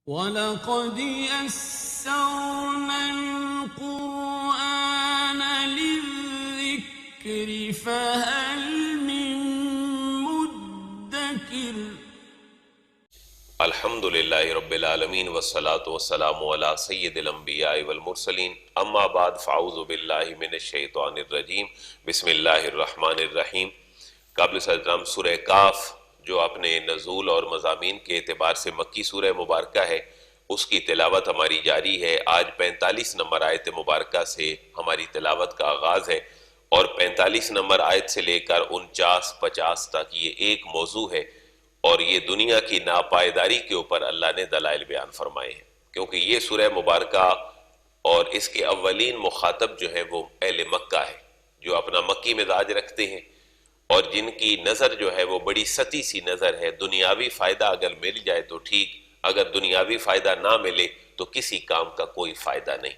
وَلَقَدْ يَسَّرْنَا الْقُرْآنَ لِلذِّكْرِ فَهَلْ مِن مُّدَّكِرٍ۔ الحمد للہ رب العالمین والصلاة والسلام علی سید الانبیاء والمرسلین، اما بعد فاعوذ باللہ من الشیطان الرجیم، بسم اللہ الرحمن الرحیم۔ قابل احترام سورہ کاف جو اپنے نزول اور مضامین کے اعتبار سے مکی سورہ مبارکہ ہے، اس کی تلاوت ہماری جاری ہے۔ آج 45 نمبر آیت مبارکہ سے ہماری تلاوت کا آغاز ہے، اور 45 نمبر آیت سے لے کر 49-50 تک یہ ایک موضوع ہے، اور یہ دنیا کی ناپائیداری کے اوپر اللہ نے دلائل بیان فرمائے ہیں، کیونکہ یہ سورہ مبارکہ اور اس کے اولین مخاطب جو ہے وہ اہل مکہ ہے، جو اپنا مکی مزاج رکھتے ہیں اور جن کی نظر جو ہے وہ بڑی سطحی سی نظر ہے۔ دنیاوی فائدہ اگر مل جائے تو ٹھیک، اگر دنیاوی فائدہ نہ ملے تو کسی کام کا کوئی فائدہ نہیں۔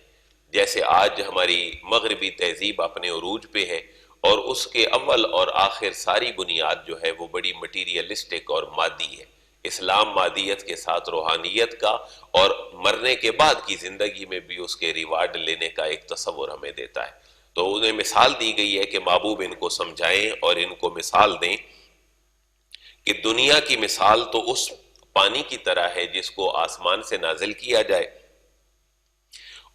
جیسے آج ہماری مغربی تہذیب اپنے عروج پہ ہے، اور اس کے اول اور آخر ساری بنیاد جو ہے وہ بڑی مٹیریلسٹک اور مادی ہے۔ اسلام مادیت کے ساتھ روحانیت کا اور مرنے کے بعد کی زندگی میں بھی اس کے ریوارڈ لینے کا ایک تصور ہمیں دیتا ہے۔ تو انہیں مثال دی گئی ہے کہ محبوب ان کو سمجھائیں اور ان کو مثال دیں کہ دنیا کی مثال تو اس پانی کی طرح ہے جس کو آسمان سے نازل کیا جائے،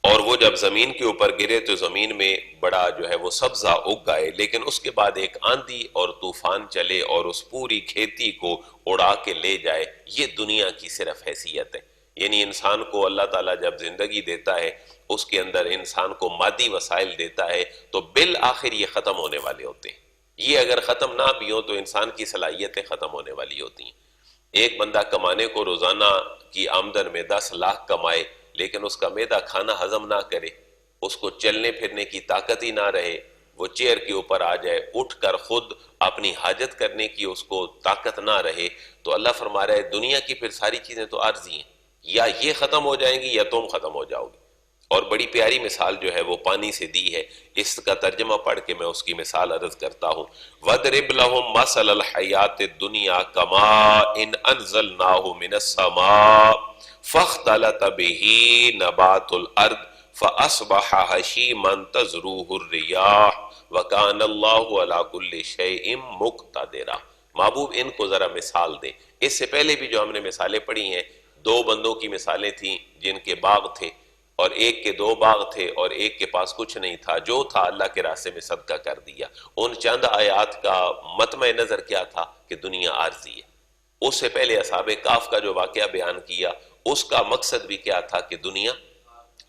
اور وہ جب زمین کے اوپر گرے تو زمین میں بڑا جو ہے وہ سبزہ اگ گئے، لیکن اس کے بعد ایک آندھی اور طوفان چلے اور اس پوری کھیتی کو اڑا کے لے جائے۔ یہ دنیا کی صرف حیثیت ہے۔ یعنی انسان کو اللہ تعالیٰ جب زندگی دیتا ہے، اس کے اندر انسان کو مادی وسائل دیتا ہے، تو بالآخر یہ ختم ہونے والے ہوتے ہیں۔ یہ اگر ختم نہ بھی ہو تو انسان کی صلاحیتیں ختم ہونے والی ہوتی ہیں۔ ایک بندہ کمانے کو روزانہ کی آمدن میں 10 لاکھ کمائے، لیکن اس کا معدہ کھانا ہضم نہ کرے، اس کو چلنے پھرنے کی طاقت ہی نہ رہے، وہ چیئر کے اوپر آ جائے، اٹھ کر خود اپنی حاجت کرنے کی اس کو طاقت نہ رہے، تو اللہ فرما رہا ہے دنیا کی پھر ساری چیزیں تو عارضی ہیں، یا یہ ختم ہو جائیں گی یا تم ختم ہو جاؤ گے۔ اور بڑی پیاری مثال جو ہے وہ پانی سے دی ہے۔ اس کا ترجمہ پڑھ کے میں اس کی مثال عرض کرتا ہوں۔ وَضْرِبْ لَهُمْ مَثَلَ الْحَيَاةِ الدُّنْيَا كَمَاءٍ أَنزَلْنَاهُ مِنَ السَّمَاءِ فَاخْتَلَطَ بِهِ نَبَاتُ الْأَرْضِ فَأَصْبَحَ هَشِيمًا تَذْرُوهُ الرِّيَاحُ وَكَانَ اللَّهُ عَلَى كُلِّ شَيْءٍ مُقْتَدِرًا۔ محبوب ان کو ذرا مثال دیں۔ اس سے پہلے بھی جو ہم نے مثالیں پڑھی ہیں، 2 بندوں کی مثالیں تھیں جن کے باغ تھے، اور ایک کے 2 باغ تھے اور ایک کے پاس کچھ نہیں تھا، جو تھا اللہ کے راستے میں صدقہ کر دیا۔ ان چند آیات کا مطمع نظر کیا تھا کہ دنیا عارضی ہے۔ اس سے پہلے اصحاب کہف کا جو واقعہ بیان کیا، اس کا مقصد بھی کیا تھا کہ دنیا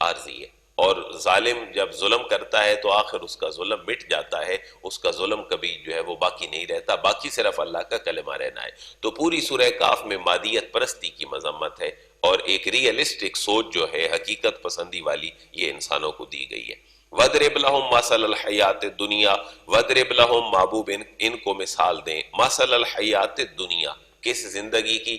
عارضی ہے، اور ظالم جب ظلم کرتا ہے تو آخر اس کا ظلم مٹ جاتا ہے، اس کا ظلم کبھی جو ہے وہ باقی نہیں رہتا، باقی صرف اللہ کا کلمہ رہنا ہے۔ تو پوری سورہ کہف میں مادیت پرستی کی مذمت ہے، اور ایک ریئلسٹک سوچ جو ہے حقیقت پسندی والی، یہ انسانوں کو دی گئی ہے۔ وَضْرِبْ لَهُمْ مَثَلَ الْحَيَاةِ الدُّنْيَا، وَضْرِبْ لَهُمْ محبوب ان کو مثال دیں، مَثَلَ الْحَيَاةِ الدُّنْيَا، کس زندگی کی؟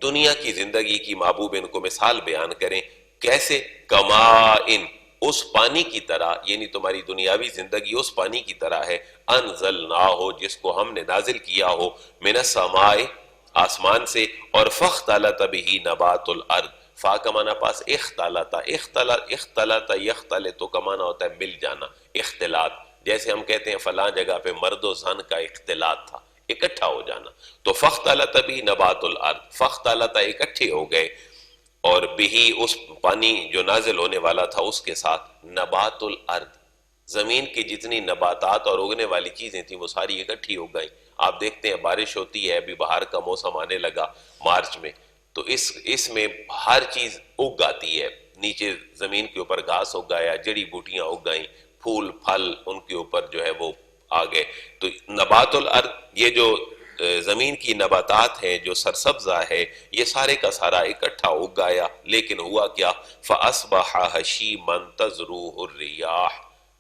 دنیا کی زندگی کی محبوب ان کو مثال بیان کریں۔ کیسے؟ کمائن، اس پانی کی طرح، یعنی تمہاری دنیاوی زندگی اس پانی کی طرح ہے، انزلنا ہو جس کو ہم نے نازل کیا ہو، من السماء آسمان سے، اور فاختلط بہ نبات الارض، فا کا معنی پاس اختلط، اختلط یختلط کا معنی ہوتا ہے مل جانا، اختلاط، جیسے ہم کہتے ہیں فلاں جگہ پہ مرد و زن کا اختلاط تھا، اکٹھا ہو جانا، تو فاختلط بہ نبات الارض، فاختلط اکٹھے ہو گئے، اور بہی اس پانی جو نازل ہونے والا تھا اس کے ساتھ، نبات الارض، زمین کی جتنی نباتات اور اگنے والی چیزیں تھیں وہ ساری اکٹھی ہو گئیں۔ آپ دیکھتے ہیں بارش ہوتی ہے، ابھی بہار کا موسم آنے لگا مارچ میں، تو اس میں ہر چیز اگ آتی ہے، نیچے زمین کے اوپر گھاس اگ گیا، جڑی بوٹیاں اگ گئیں، پھول پھل ان کے اوپر جو ہے وہ آ گئے۔ تو نبات الارض، یہ جو زمین کی نباتات ہیں جو سرسبزہ ہے، یہ سارے کا سارا اکٹھا اگ گیا، لیکن ہوا کیا؟ فَأَصْبَحَ هَشِيمًا تَذْرُوهُ الرِّيَاحُ،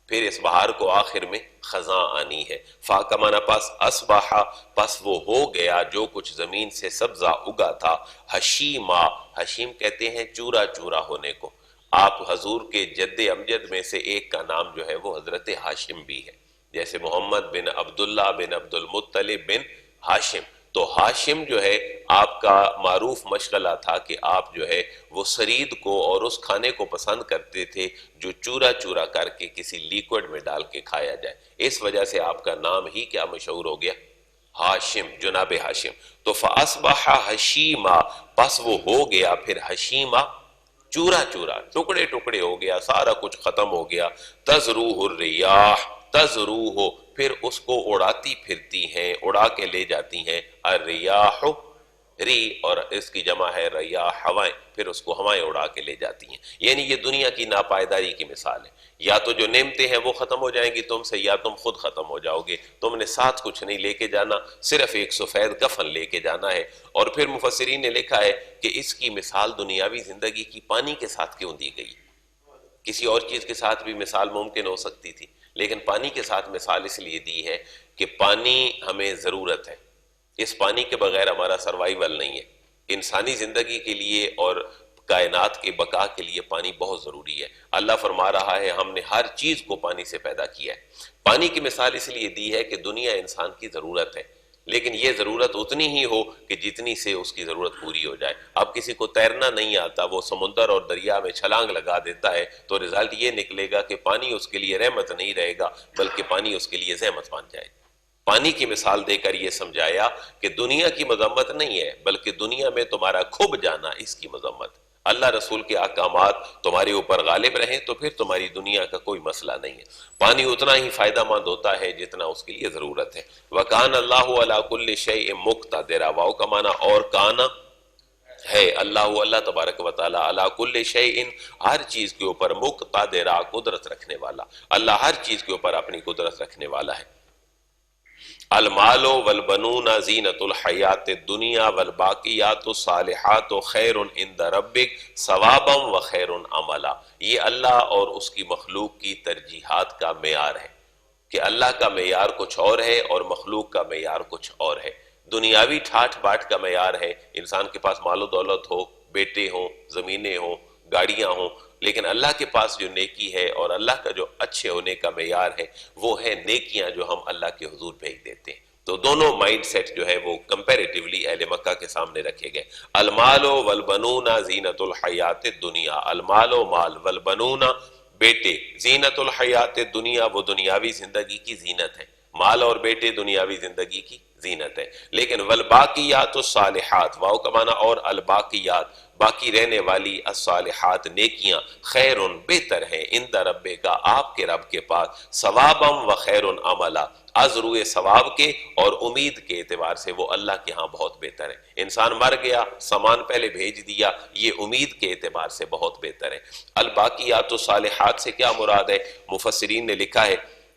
پھر اس بہار کو آخر میں خزاں آنی ہے۔ فا کا معنی پس اصبح، پس وہ ہو گیا جو کچھ زمین سے سبزہ اگا تھا، حشیما، حشیم کہتے ہیں چورا چورا ہونے کو۔ آپ حضور کے جد امجد میں سے ایک کا نام جو ہے وہ حضرت ہاشم بھی ہے، جیسے محمد بن عبداللہ بن عبد المطلب بن ہاشم، تو ہاشم جو ہے آپ کا معروف مشغلہ تھا کہ آپ جو ہے وہ سرید کو اور اس کھانے کو پسند کرتے تھے جو چورا چورا کر کے کسی لیکوڈ میں ڈال کے کھایا جائے، اس وجہ سے آپ کا نام ہی کیا مشہور ہو گیا؟ ہاشم، جناب ہاشم۔ تو فَأَصْبَحَ حَشِيمًا، پس وہ ہو گیا پھر حشیمہ، چورا چورا، ٹکڑے ٹکڑے ہو گیا، سارا کچھ ختم ہو گیا۔ تَزْرُوهُ الرِّيَاحُ، تَزْرُوهُ، پھر اس کو اڑاتی پھرتی ہیں، اڑا کے لے جاتی ہیں، الرِّيَاحُ، ری اور اس کی جمع ہے ریاح، ہوائیں، پھر اس کو ہوائیں اڑا کے لے جاتی ہیں۔ یعنی یہ دنیا کی ناپائیداری کی مثال ہے، یا تو جو نعمتیں ہیں وہ ختم ہو جائیں گی تم سے، یا تم خود ختم ہو جاؤ گے، تم نے ساتھ کچھ نہیں لے کے جانا، صرف ایک سفید کفن لے کے جانا ہے۔ اور پھر مفسرین نے لکھا ہے کہ اس کی مثال دنیاوی زندگی کی پانی کے ساتھ کیوں دی گئی؟ کسی اور چیز کے ساتھ بھی مثال ممکن ہو سکتی تھی، لیکن پانی کے ساتھ مثال اس لیے دی ہے کہ پانی ہمیں ضرورت ہے، اس پانی کے بغیر ہمارا سروائیول نہیں ہے۔ انسانی زندگی کے لیے اور کائنات کے بقا کے لیے پانی بہت ضروری ہے۔ اللہ فرما رہا ہے ہم نے ہر چیز کو پانی سے پیدا کیا ہے۔ پانی کی مثال اس لیے دی ہے کہ دنیا انسان کی ضرورت ہے، لیکن یہ ضرورت اتنی ہی ہو کہ جتنی سے اس کی ضرورت پوری ہو جائے۔ اب کسی کو تیرنا نہیں آتا، وہ سمندر اور دریا میں چھلانگ لگا دیتا ہے تو رزلٹ یہ نکلے گا کہ پانی اس کے لیے رحمت نہیں رہے گا، بلکہ پانی اس کے لیے زحمت بن جائے گا۔ پانی کی مثال دے کر یہ سمجھایا کہ دنیا کی مذمت نہیں ہے، بلکہ دنیا میں تمہارا کھب جانا اس کی مذمت۔ اللہ رسول کے احکامات تمہارے اوپر غالب رہیں تو پھر تمہاری دنیا کا کوئی مسئلہ نہیں ہے۔ پانی اتنا ہی فائدہ مند ہوتا ہے جتنا اس کے لیے ضرورت ہے۔ وَكَانَ اللَّهُ عَلَىٰ كُلِّ شَيْءٍ مُقْتَدِرًا، واو کا معنی اور کانا ہے، اللہ تبارک و تعالیٰ عَلَىٰ كُلِّ شَيْءٍ، ہر چیز کے اوپر، مقتدرا، قدرت رکھنے والا، اللہ ہر چیز کے اوپر اپنی قدرت رکھنے والا ہے۔ المال والبنون زینت الحیات الدنیا والباقیات الصالحات خیر عند ربک ثوابا وخیر عملا، یہ اللہ اور اس کی مخلوق کی ترجیحات کا معیار ہے کہ اللہ کا معیار کچھ اور ہے اور مخلوق کا معیار کچھ اور ہے۔ دنیاوی ٹھاٹ باٹ کا معیار ہے، انسان کے پاس مال و دولت ہو، بیٹے ہوں، زمینیں ہوں، گاڑیاں ہوں، لیکن اللہ کے پاس جو نیکی ہے اور اللہ کا جو اچھے ہونے کا معیار ہے وہ ہے نیکیاں جو ہم اللہ کے حضور بھیج دیتے ہیں۔ تو دونوں مائنڈ سیٹ جو ہے وہ کمپیریٹیولی اہل مکہ کے سامنے رکھے گئے۔ المال والبنون زینت الحیات الدنیا، المال و مال، والبنون بیٹے، زینت الحیات الدنیا، وہ دنیاوی زندگی کی زینت ہے، مال اور بیٹے دنیاوی زندگی کی زینت ہے۔ لیکن والباقیات الصالحات، واو کا معنی اور الباقیات، باقی رہنے والی، الصالحات نیکیاں، خیر بہتر ہیں، عند ربک آپ کے رب کے پاس، ثوابا وخیر عملا، از روئے ثواب کے اور امید کے اعتبار سے وہ اللہ کے ہاں بہت بہتر ہے۔ انسان مر گیا، سامان پہلے بھیج دیا، یہ امید کے اعتبار سے بہت بہتر ہے۔ الباقیات الصالحات سے کیا مراد ہے؟ مفسرین نے لکھا ہے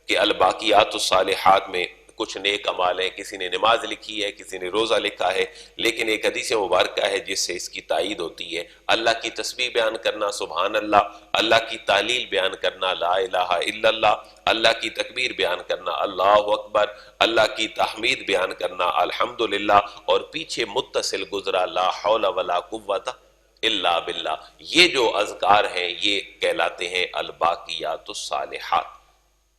کہ الباقیات الصالحات میں کچھ نیک اعمال ہیں، کسی نے نماز لکھی ہے، کسی نے روزہ لکھا ہے، لیکن ایک حدیث مبارکہ ہے جس سے اس کی تائید ہوتی ہے۔ اللہ کی تسبیح بیان کرنا سبحان اللہ، اللہ کی تعلیل بیان کرنا لا الہ الا اللہ، اللہ کی تکبیر بیان کرنا اللہ اکبر، اللہ کی تحمید بیان کرنا الحمدللہ، اور پیچھے متصل گزرا لا حول ولا قوت الا باللہ۔ یہ جو اذکار ہیں یہ کہلاتے ہیں الباقیات الصالحات۔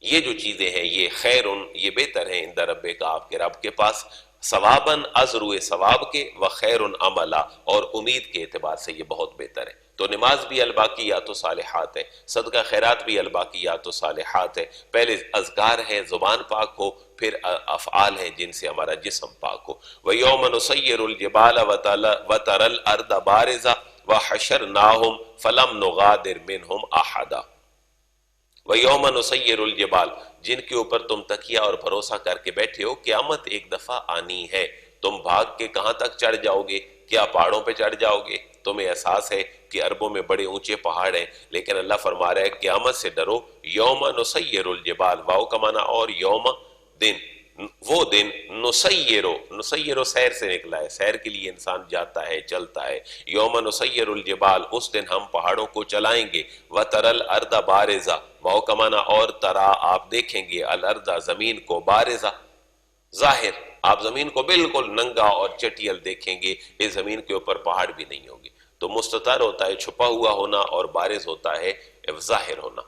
یہ جو چیزیں ہیں یہ خیرن، یہ بہتر ہیں عند ربک آپ کے رب کے پاس، ثواباً از روئے ثواب کے، وخیرن عملا اور امید کے اعتبار سے یہ بہت بہتر ہے۔ تو نماز بھی الباقیات الصالحات ہے، صدقہ خیرات بھی الباقیات الصالحات ہے۔ پہلے اذکار ہے، زبان پاک ہو، پھر افعال ہیں جن سے ہمارا جسم پاک ہو۔ وَيَوْمَ نُسَيِّرُ الْجِبَالَ وَتَرَى الْأَرْضَ بَارِزَةً وَحَشَرْنَاهُمْ فَلَمْ نُغَادِرْ مِنْهُمْ أَحَدًا۔ وَيَوْمَ نُسَيِّرُ الْجِبَالَ، جن کے اوپر تم تکیہ اور بھروسہ کر کے بیٹھے ہو، قیامت ایک دفعہ آنی ہے، تم بھاگ کے کہاں تک چڑھ جاؤ گے؟ کیا پہاڑوں پہ چڑھ جاؤ گے؟ تمہیں احساس ہے کہ عربوں میں بڑے اونچے پہاڑ ہیں، لیکن اللہ فرما رہا ہے قیامت سے ڈرو۔ یوم نسیر الجبال، واو کا معنی اور یوم دن، وہ دن، نسیرو سیر سے نکلا ہے، سیر کے لیے انسان جاتا ہے، چلتا ہے۔ یوم نسیر الجبال، اس دن ہم پہاڑوں کو چلائیں گے۔ وَتَرَى الْأَرْضَ بَارِزَةً، واو کا معنی اور ترا آپ دیکھیں گے، الارض زمین کو، بارزہ ظاہر، آپ زمین کو بالکل ننگا اور چٹیل دیکھیں گے، اس زمین کے اوپر پہاڑ بھی نہیں ہوں گے۔ تو مستتر ہوتا ہے چھپا ہوا ہونا اور بارز ہوتا ہے ظاہر ہونا۔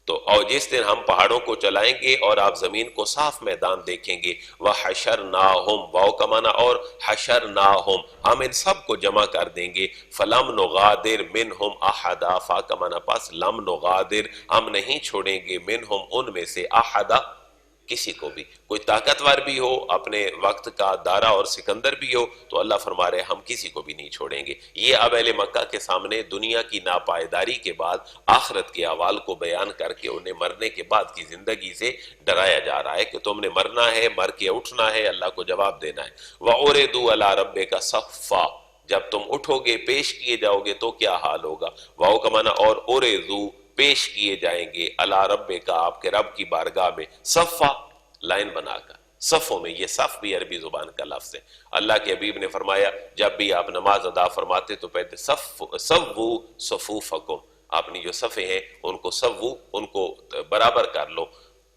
تو اور جس دن ہم پہاڑوں کو چلائیں گے اور آپ زمین کو صاف میدان دیکھیں گے، وَحَشَرْنَاهُمْ، واو کا معنی اور حشرناہم، ہم ان سب کو جمع کر دیں گے، فَلَمْ نُغَادِرْ مِنْهُمْ أَحَدًا، فا کا معنی پاس، لم نغادر، ہم نہیں چھوڑیں گے، منہم ان میں سے، احدا کسی کو بھی، کوئی طاقتور بھی ہو، اپنے وقت کا دارا اور سکندر بھی ہو، تو اللہ فرما رہے ہم کسی کو بھی نہیں چھوڑیں گے۔ یہ اب اہل مکہ کے سامنے دنیا کی ناپائیداری کے بعد آخرت کے احوال کو بیان کر کے انہیں مرنے کے بعد کی زندگی سے ڈرایا جا رہا ہے کہ تم نے مرنا ہے، مر کے اٹھنا ہے، اللہ کو جواب دینا ہے۔ وَعُرِضُوا عَلَىٰ رَبِّكَ صَفًّا، جب تم اٹھو گے، پیش کیے جاؤ گے تو کیا حال ہوگا، واو کا معنی اور عُرِضُوا، پیش کیے جائیں گے، علی ربک، آپ کے رب کی بارگاہ میں، صفا لائن بنا کر، صفوں میں، یہ صف بھی عربی زبان کا لفظ ہے۔ اللہ کے حبیب نے فرمایا جب بھی آپ نماز ادا فرماتے تو پہلے سووا صفوفکم، اپنی جو صفیں ہیں ان کو سوو، ان کو برابر کر لو،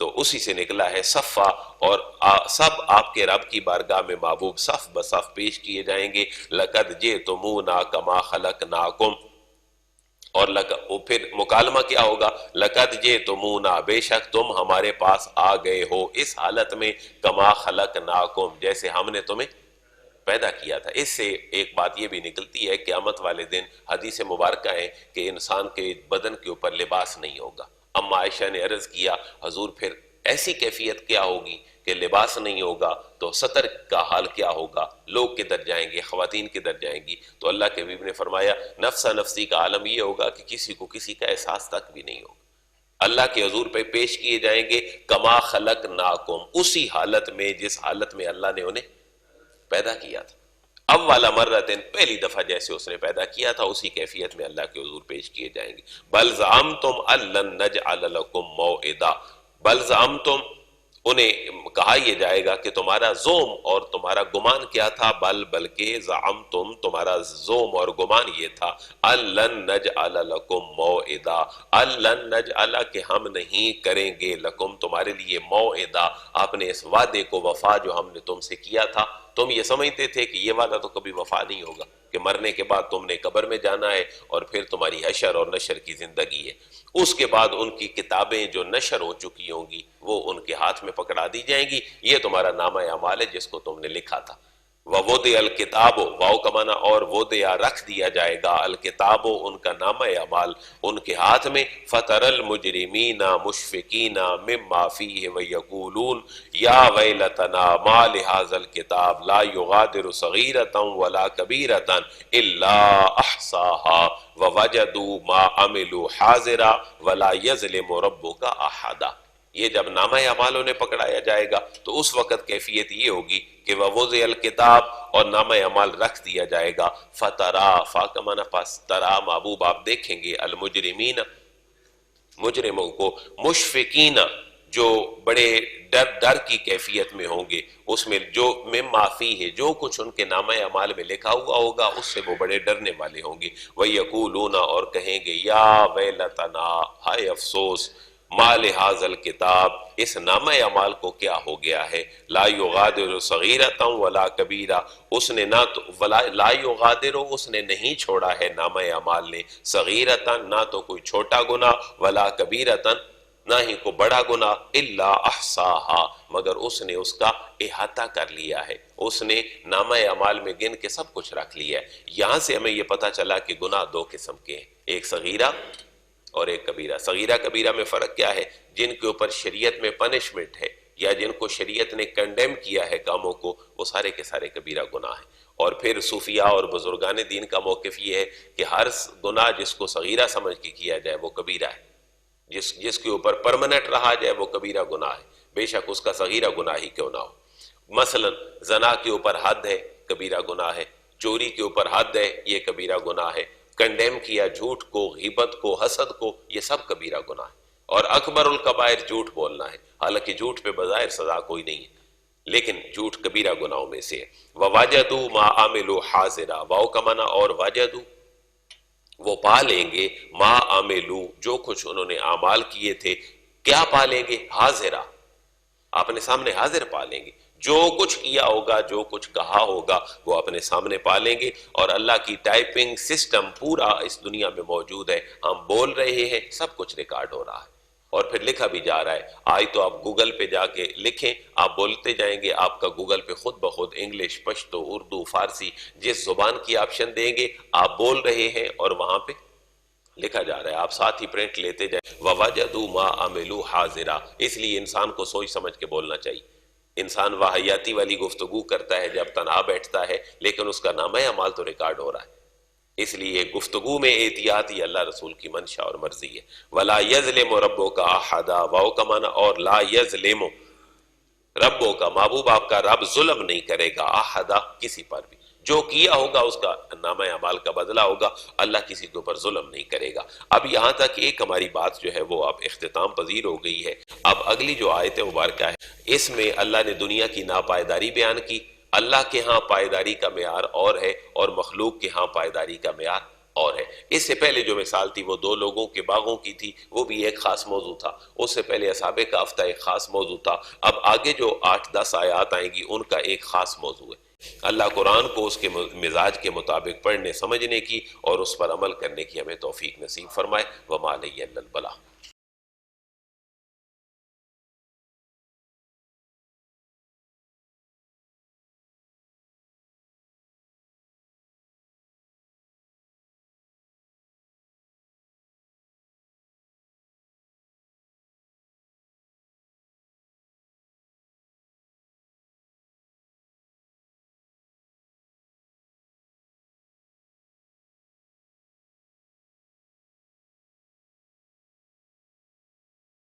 تو اسی سے نکلا ہے صفا، اور سب آپ کے رب کی بارگاہ میں محبوب صف بصف پیش کیے جائیں گے۔ لقد جئتمونا کما خلقناکم، اور پھر مکالمہ کیا ہوگا، لقد جئتمونا، بے شک تم ہمارے پاس آ گئے ہو، اس حالت میں، کما خلقناکم، جیسے ہم نے تمہیں پیدا کیا تھا۔ اس سے ایک بات یہ بھی نکلتی ہے، قیامت والے دن حدیث مبارکہ ہے کہ انسان کے بدن کے اوپر لباس نہیں ہوگا۔ اما عائشہ نے عرض کیا حضور پھر ایسی کیفیت کیا ہوگی کہ لباس نہیں ہوگا تو سطر کا حال کیا ہوگا، لوگ کدھر جائیں گے، خواتین کدھر جائیں گی؟ تو اللہ کے حبیب نے فرمایا نفسا نفسی کا عالم یہ ہوگا کہ کسی کو کسی کا احساس تک بھی نہیں ہوگا، اللہ کے حضور پہ پیش کیے جائیں گے، کما خلقناکم، اسی حالت میں جس حالت میں اللہ نے انہیں پیدا کیا تھا، اول مرتن، پہلی دفعہ جیسے اس نے پیدا کیا تھا اسی کیفیت میں اللہ کے حضور پیش کیے جائیں گے۔ بل زعمتم ان لن نجعل لکم موعدا، بل زعمتم، انہیں کہا یہ جائے گا کہ تمہارا زوم اور تمہارا گمان کیا تھا، بلکہ زعمتم، تمہارا زوم اور گمان یہ تھا، ان لن نجعل لکم موعدا، ان لن نجعل، کہ ہم نہیں کریں گے، لکم تمہارے لیے، موعدا، اپنے اس وعدے کو وفا جو ہم نے تم سے کیا تھا۔ تم یہ سمجھتے تھے کہ یہ وعدہ تو کبھی وفا نہیں ہوگا، کہ مرنے کے بعد تم نے قبر میں جانا ہے اور پھر تمہاری حشر اور نشر کی زندگی ہے۔ اس کے بعد ان کی کتابیں جو نشر ہو چکی ہوں گی وہ ان کے ہاتھ میں پکڑا دی جائیں گی، یہ تمہارا نامہ اعمال ہے جس کو تم نے لکھا تھا۔ وَوُضِعَ الْكِتَابُ، واو کا معنی اور وُضِعَ، رکھ دیا جائے گا، الکتاب، ان کا نامہ اعمال ان کے ہاتھ میں، فَتَرَى الْمُجْرِمِينَ مُشْفِقِينَ مِمَّا فِيهِ وَيَقُولُونَ يَا وَيْلَتَنَا مَا لِهَذَا الْكِتَابِ لَا يُغَادِرُ صَغِيرَةً وَلَا كَبِيرَةً إِلَّا أَحْصَاهَا وَوَجَدُوا مَا عَمِلُوا حَاضِرًا وَلَا يَظْلِمُ رَبُّكَ أَحَدًا۔ یہ جب نامہ اعمال انہیں پکڑایا جائے گا تو اس وقت کیفیت یہ ہوگی کہ وَوُضِعَ الْكِتَاب، اور نامہ اعمال رکھ دیا جائے گا، فَتَرَا، فا کا معنی پاس، ترا محبوب آپ دیکھیں گے، المجرمین، مجرموں کو، مشفقین، جو بڑے ڈر کی کیفیت میں ہوں گے، اس میں جو مما فیہ، جو کچھ ان کے نامہ اعمال میں لکھا ہوا ہوگا اس سے وہ بڑے ڈرنے والے ہوں گے، وَيَقُولُونَ، اور کہیں گے، یا ویلتنا، ہائے افسوس، ما لہذا الکتاب، اس نامہ اعمال کو کیا ہو گیا ہے، لا یغادر صغیرۃ ولا کبیرہ، اس نے نہ تو لا یغادر، اس نے نہیں چھوڑا ہے نامہ اعمال نے، صغیرۃ، نہ تو کوئی چھوٹا گناہ، ولا کبیرۃ، نہ ہی کو بڑا گناہ، الا احصاہا، مگر اس نے اس کا احاطہ کر لیا ہے، اس نے نامہ اعمال میں گن کے سب کچھ رکھ لیا ہے۔ یہاں سے ہمیں یہ پتہ چلا کہ گناہ دو قسم کے ہیں، ایک صغیرہ اور ایک کبیرہ۔ صغیرہ کبیرہ میں فرق کیا ہے؟ جن کے اوپر شریعت میں پنشمنٹ ہے یا جن کو شریعت نے کنڈیم کیا ہے کاموں کو، وہ سارے کے سارے کبیرہ گناہ ہیں۔ اور پھر صوفیاء اور بزرگان دین کا موقف یہ ہے کہ ہر گناہ جس کو صغیرہ سمجھ کے کیا جائے وہ کبیرہ ہے، جس کے اوپر پرمنٹ رہا جائے وہ کبیرہ گناہ ہے، بے شک اس کا صغیرہ گناہ ہی کیوں نہ ہو۔ مثلا زنا کے اوپر حد ہے، کبیرہ گناہ ہے، چوری کے اوپر حد ہے، یہ کبیرہ گناہ ہے، کنڈیم کیا جھوٹ کو، غیبت کو، حسد کو، یہ سب کبیرہ گناہ ہے۔ اور اکبر الکبائر جھوٹ بولنا ہے، حالانکہ جھوٹ پہ بظاہر سزا کوئی نہیں ہے لیکن جھوٹ کبیرہ گناہوں میں سے ہے۔ وَوَجَدُوا مَا عَمِلُوا حَاضِرًا، واو کا معنی اور وجدوا، وہ پا لیں گے، ما عملوا، جو کچھ انہوں نے اعمال کیے تھے، کیا پا لیں گے؟ حاضرہ، اپنے سامنے حاضر پا لیں گے، جو کچھ کیا ہوگا، جو کچھ کہا ہوگا وہ اپنے سامنے پا لیں گے، اور اللہ کی ٹائپنگ سسٹم پورا اس دنیا میں موجود ہے، ہم بول رہے ہیں، سب کچھ ریکارڈ ہو رہا ہے۔ اور پھر لکھا بھی جا رہا ہے. آج تو آپ گوگل پہ جا کے لکھیں، آپ بولتے جائیں گے، آپ کا گوگل پہ خود بخود انگلش، پشتو، اردو، فارسی جس زبان کی آپشن دیں گے آپ بول رہے ہیں اور وہاں پہ لکھا جا رہا ہے، آپ ساتھ ہی پرنٹ لیتے جائیں. وَوَجَدُوا مَا عَمِلُوا حَاضِرًا. اس لیے انسان کو سوچ سمجھ کے بولنا چاہیے. انسان واہیاتی والی گفتگو کرتا ہے جب تنہا بیٹھتا ہے، لیکن اس کا نامہ اعمال تو ریکارڈ ہو رہا ہے. اس لیے گفتگو میں احتیاط ہی اللہ رسول کی منشا اور مرضی ہے. وَلَا يَظْلِمُ رَبُّكَ أَحَدًا. واو کا معنی اور لا یظلم، ربوں کا محبوب آپ کا رب ظلم نہیں کرے گا، احدا کسی پر بھی. جو کیا ہوگا اس کا نامہ اعمال کا بدلہ ہوگا. اللہ کسی کے اوپر ظلم نہیں کرے گا. اب یہاں تک ایک ہماری بات جو ہے وہ اب اختتام پذیر ہو گئی ہے. اب اگلی جو آیت مبارکہ ہے اس میں اللہ نے دنیا کی ناپائیداری بیان کی. اللہ کے ہاں پائیداری کا معیار اور ہے اور مخلوق کے ہاں پائیداری کا معیار اور ہے. اس سے پہلے جو مثال تھی وہ دو لوگوں کے باغوں کی تھی، وہ بھی ایک خاص موضوع تھا. اس سے پہلے اصحاب کہف تھا، ایک خاص موضوع تھا. اب آگے جو 8-10 آیات آئیں گی ان کا ایک خاص موضوع ہے. اللہ قرآن کو اس کے مزاج کے مطابق پڑھنے سمجھنے کی اور اس پر عمل کرنے کی ہمیں توفیق نصیب فرمائے. وما علیہ الا البلاغ.